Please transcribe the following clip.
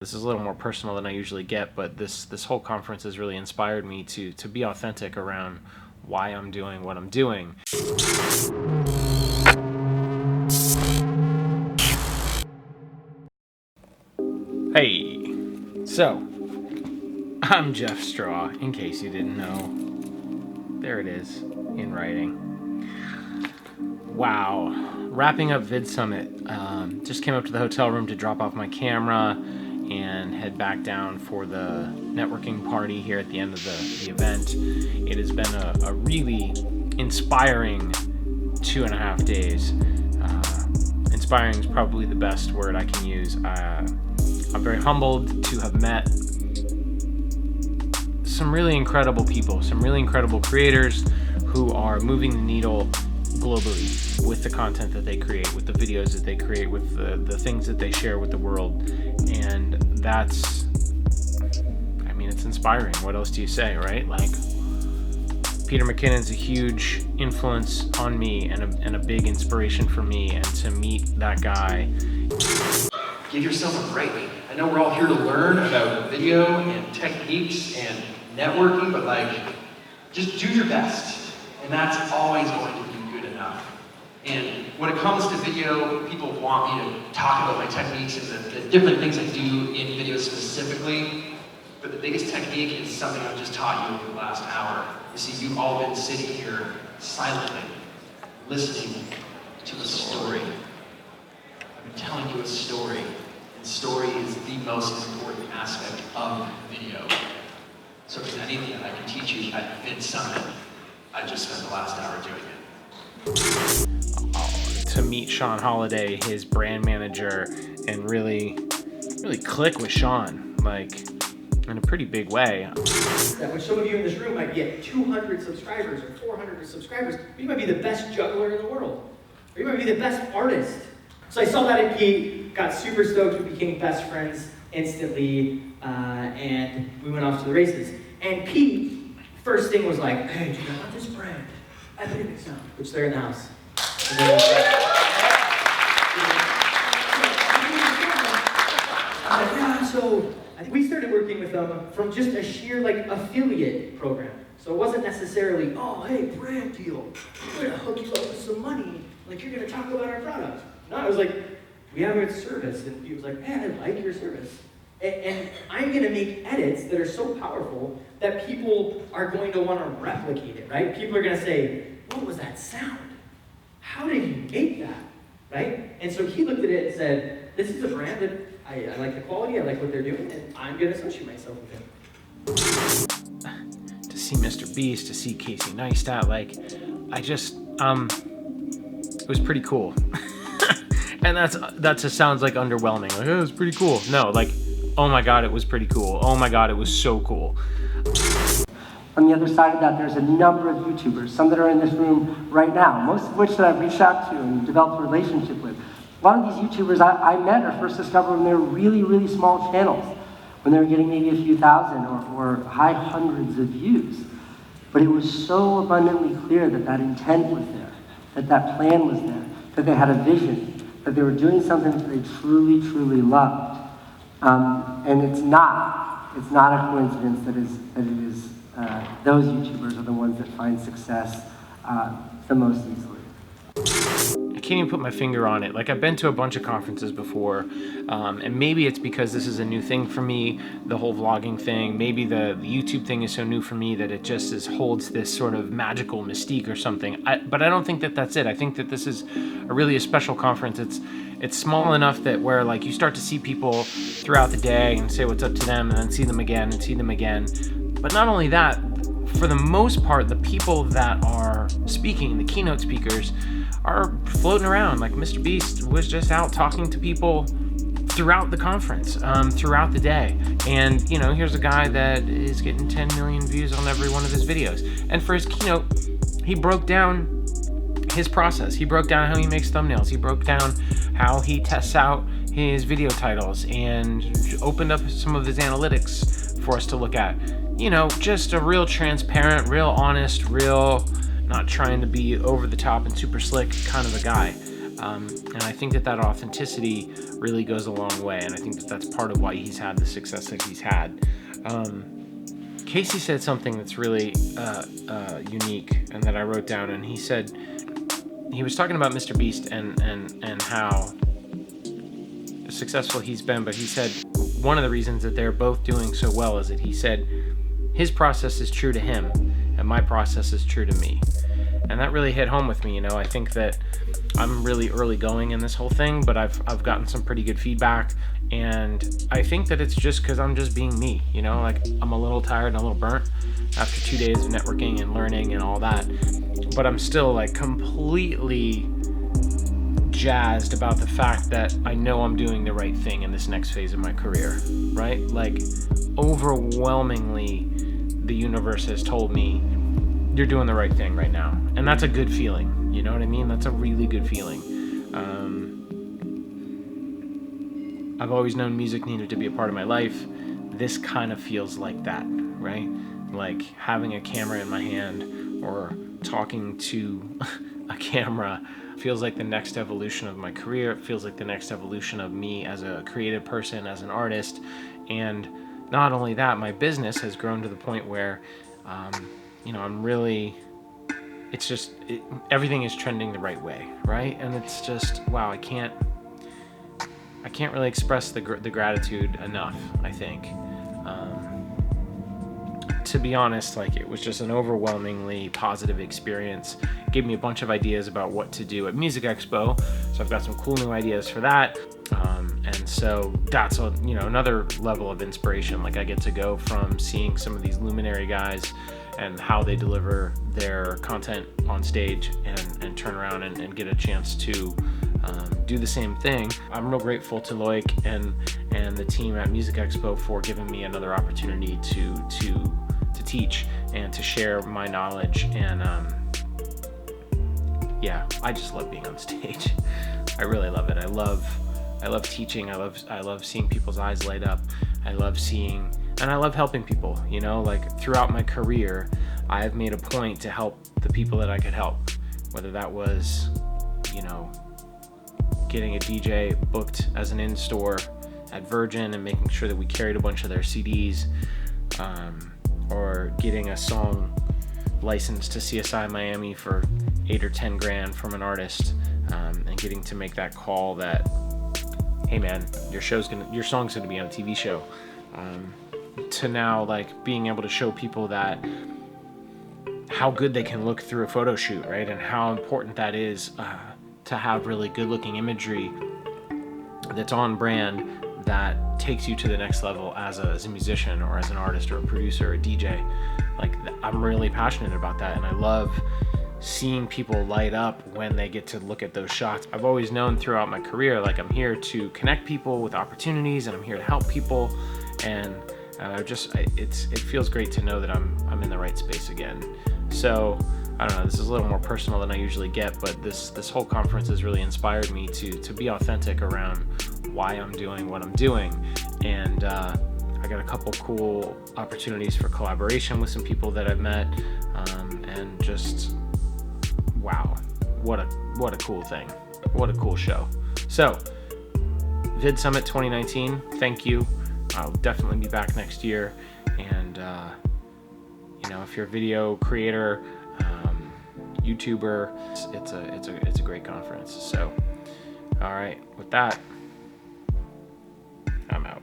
This is a little more personal than I usually get, but this whole conference has really inspired me to be authentic around why I'm doing what I'm doing. Hey, so I'm Jeff Straw, in case you didn't know. There it is, in writing. Wow, wrapping up VidSummit. Just came up to the hotel room to drop off my camera and head back down for the networking party here at the end of the event. It has been a really inspiring 2.5 days. Inspiring is probably the best word I can use. I'm very humbled to have met some really incredible people, some really incredible creators who are moving the needle globally with the content that they create, with the videos that they create, with the things that they share with the world. And that's, I mean, it's inspiring. What else do you say, right? Like, Peter McKinnon's a huge influence on me and a big inspiration for me, and to meet that guy. Give yourself a break. I know we're all here to learn about video and techniques and networking, but like, just do your best. And that's always going to be good enough. And when it comes to video, people want me to talk about my techniques and the different things I do in video specifically. But the biggest technique is something I've just taught you over the last hour. You see, you've all been sitting here silently, listening to a story. I've been telling you a story. And story is the most important aspect of video. So if there's anything that I can teach you at VidSummit, I just spent the last hour doing it. To meet Sean Holladay, his brand manager, and really click with Sean, like, in a pretty big way. That when some of you in this room might be at 200 subscribers or 400 subscribers, you might be the best juggler in the world, or you might be the best artist. So I saw that in Pete, got super stoked, we became best friends instantly, and we went off to the races. And Pete, first thing was like, hey, do you want this brand? I think it's so. Which they're in the house. So we started working with them from just a sheer like affiliate program. So it wasn't necessarily, oh, hey, brand deal. We're gonna hook you up with some money. Like, you're gonna talk about our product. No, it was like, we have a service. And he was like, man, I like your service. And I'm gonna make edits that are so powerful that people are going to wanna replicate it, right? People are gonna say, what was that sound? How did you make that, right? And so he looked at it and said, this is a brand that I like the quality, I like what they're doing, and I'm gonna associate myself with him. To see Mr. Beast, to see Casey Neistat, like, I just, it was pretty cool. And that just sounds like underwhelming. Like, oh, it was pretty cool. No, like, oh my God, it was pretty cool. Oh my God, it was so cool. On the other side of that, there's a number of YouTubers, some that are in this room right now, most of which that I've reached out to and developed a relationship with. A lot of these YouTubers I met or first discovered when they were really, really small channels, when they were getting maybe a few thousand or high hundreds of views. But it was so abundantly clear that that intent was there, that that plan was there, that they had a vision, that they were doing something that they truly, truly loved. And it's not a coincidence that it is those YouTubers are the ones that find success the most easily. I can't even put my finger on it. Like, I've been to a bunch of conferences before, and maybe it's because this is a new thing for me, the whole vlogging thing. Maybe the YouTube thing is so new for me that it just holds this sort of magical mystique or something. But I don't think that that's it. I think that this is a special conference. It's small enough that where, like, you start to see people throughout the day and say what's up to them, and then see them again and see them again. But not only that, for the most part, the people that are speaking, the keynote speakers, are floating around. Like, Mr. Beast was just out talking to people throughout the conference, throughout the day. And, you know, here's a guy that is getting 10 million views on every one of his videos. And for his keynote, he broke down his process. He broke down how he makes thumbnails. He broke down how he tests out his video titles and opened up some of his analytics for us to look at. You know, just a real transparent, real honest, real not trying to be over the top and super slick kind of a guy. And I think that authenticity really goes a long way, and I think that that's part of why he's had the success that he's had. Casey said something that's really unique, and that I wrote down, and he said, he was talking about Mr. Beast and how successful he's been, but he said one of the reasons that they're both doing so well is that he said his process is true to him and my process is true to me. And that really hit home with me. I think that I'm really early going in this whole thing, but I've gotten some pretty good feedback, and I think that it's just because I'm just being me, like I'm a little tired and a little burnt after 2 days of networking and learning and all that, but I'm still like completely jazzed about the fact that I know I'm doing the right thing in this next phase of my career, right? Like overwhelmingly the universe has told me you're doing the right thing right now, and that's a good feeling. You know what I mean? That's a really good feeling. I've always known music needed to be a part of my life. This kind of feels like that, right? Like having a camera in my hand or talking to a camera feels like the next evolution of my career. It feels like the next evolution of me as a creative person, as an artist. And not only that, my business has grown to the point where I'm really, everything is trending the right way, right? And it's just, wow, I can't really express the gratitude enough, I think. To be honest, like it was just an overwhelmingly positive experience. It gave me a bunch of ideas about what to do at Music Expo, so I've got some cool new ideas for that. And so that's another level of inspiration. Like I get to go from seeing some of these luminary guys and how they deliver their content on stage and turn around and get a chance to do the same thing. I'm real grateful to Loic and the team at Music Expo for giving me another opportunity to teach and to share my knowledge. And I just love being on stage. I really love it. I love teaching. I love seeing people's eyes light up. I love seeing, and I love helping people. Like throughout my career, I've made a point to help the people that I could help, whether that was, getting a DJ booked as an in-store at Virgin and making sure that we carried a bunch of their CDs, or getting a song licensed to CSI Miami for 8 or 10 grand from an artist, and getting to make that call that, hey man, your song's gonna be on a TV show, to now like being able to show people that how good they can look through a photo shoot, right? And how important that is to have really good looking imagery that's on brand, that takes you to the next level as a musician or as an artist or a producer or a DJ. Like I'm really passionate about that, and I love seeing people light up when they get to look at those shots. I've always known throughout my career, like I'm here to connect people with opportunities, and I'm here to help people, and it feels great to know that I'm in the right space again. So I don't know, this is a little more personal than I usually get, but this whole conference has really inspired me to be authentic around why I'm doing what I'm doing. And I got a couple cool opportunities for collaboration with some people that I've met, and just wow, what a cool thing, what a cool show. So VidSummit 2019, thank you. I'll definitely be back next year, and if you're a video creator, YouTuber, it's a great conference. So all right, with that, I'm out.